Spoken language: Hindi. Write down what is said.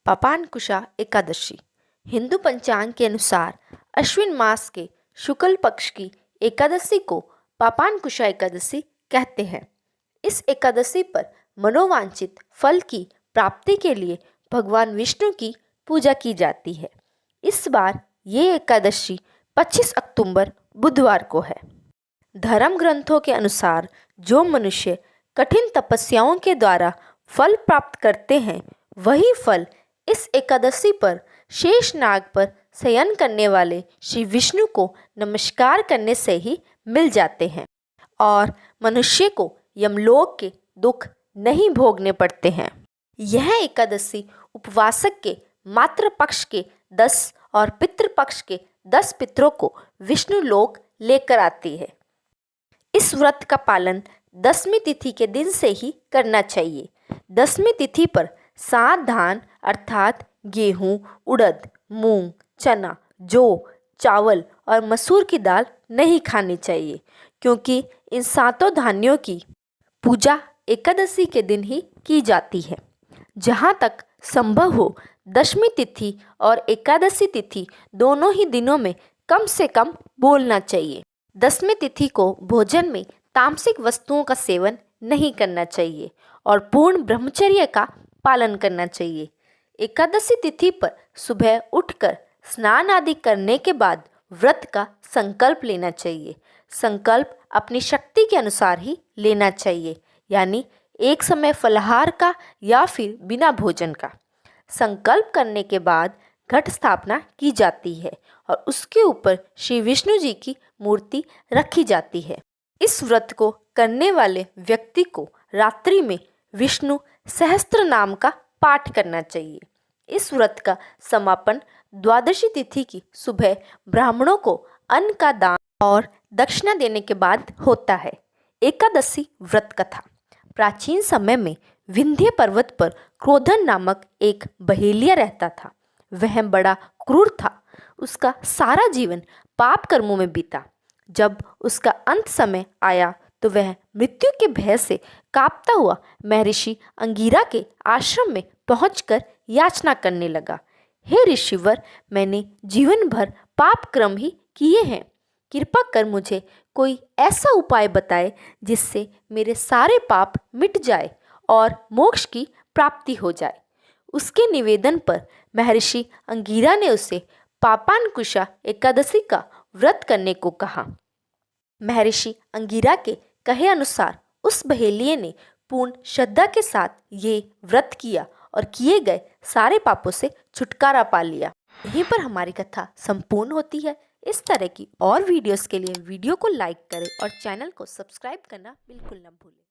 पापांकुशा एकादशी हिंदू पंचांग के अनुसार अश्विन मास के शुक्ल पक्ष की एकादशी को पापांकुशा एकादशी कहते हैं। इस एकादशी पर मनोवांछित फल की प्राप्ति के लिए भगवान विष्णु की पूजा की जाती है। इस बार ये एकादशी 25 अक्टूबर बुधवार को है। धर्म ग्रंथों के अनुसार जो मनुष्य कठिन तपस्याओं के द्वारा फल प्राप्त करते हैं वही फल इस एकादशी पर शेष नाग पर शयन करने वाले श्री विष्णु को नमस्कार करने से ही मिल जाते हैं और मनुष्य को यमलोक के दुख नहीं भोगने पड़ते हैं। यह एकादशी उपवासक के मातृ पक्ष के 10 और पितृ पक्ष के 10 पितरों को विष्णु लोक लेकर आती है। इस व्रत का पालन दसवीं तिथि के दिन से ही करना चाहिए। दसवीं तिथि पर सात धान अर्थात गेहूं, उड़द, मूंग, चना, जौ, चावल और मसूर की दाल नहीं खानी चाहिए, क्योंकि इन सातों धान्यों की पूजा एकादशी के दिन ही की जाती है। जहाँ तक संभव हो दशमी तिथि और एकादशी तिथि दोनों ही दिनों में कम से कम बोलना चाहिए। दसवीं तिथि को भोजन में तामसिक वस्तुओं का सेवन नहीं करना चाहिए और पूर्ण ब्रह्मचर्य का पालन करना चाहिए। एकादशी तिथि पर सुबह उठकर स्नान आदि करने के बाद व्रत का संकल्प लेना चाहिए। संकल्प अपनी शक्ति के अनुसार ही लेना चाहिए, यानी एक समय फलाहार का या फिर बिना भोजन का। संकल्प करने के बाद घट स्थापना की जाती है और उसके ऊपर श्री विष्णु जी की मूर्ति रखी जाती है। इस व्रत को करने वाले व्यक्ति को रात्रि में विष्णु सहस्त्र नाम का पाठ करना चाहिए। इस व्रत का समापन द्वादशी तिथि की सुबह ब्राह्मणों को अन्न का दान और दक्षिणा देने के बाद होता है। एकादशी व्रत कथा। प्राचीन समय में विंध्य पर्वत पर क्रोधन नामक एक बहेलिया रहता था। वह बड़ा क्रूर था। उसका सारा जीवन पाप कर्मों में बीता। जब उसका अंत समय आया तो वह मृत्यु के भय से कांपता हुआ महर्षि अंगिरा के आश्रम में पहुंचकर याचना करने लगा। हे ऋषिवर, मैंने जीवन भर पाप कर्म ही किए हैं। कृपा कर मुझे कोई ऐसा उपाय बताए जिससे मेरे सारे पाप मिट जाए और मोक्ष की प्राप्ति हो जाए। उसके निवेदन पर महर्षि अंगिरा ने उसे पापांकुशा एकादशी का व्रत करने को कहा। महर्षि अंगिरा के कहे अनुसार उस बहेलिये ने पूर्ण श्रद्धा के साथ ये व्रत किया और किए गए सारे पापों से छुटकारा पा लिया। यहीं पर हमारी कथा संपूर्ण होती है। इस तरह की और वीडियोस के लिए वीडियो को लाइक करें और चैनल को सब्सक्राइब करना बिल्कुल न भूलें।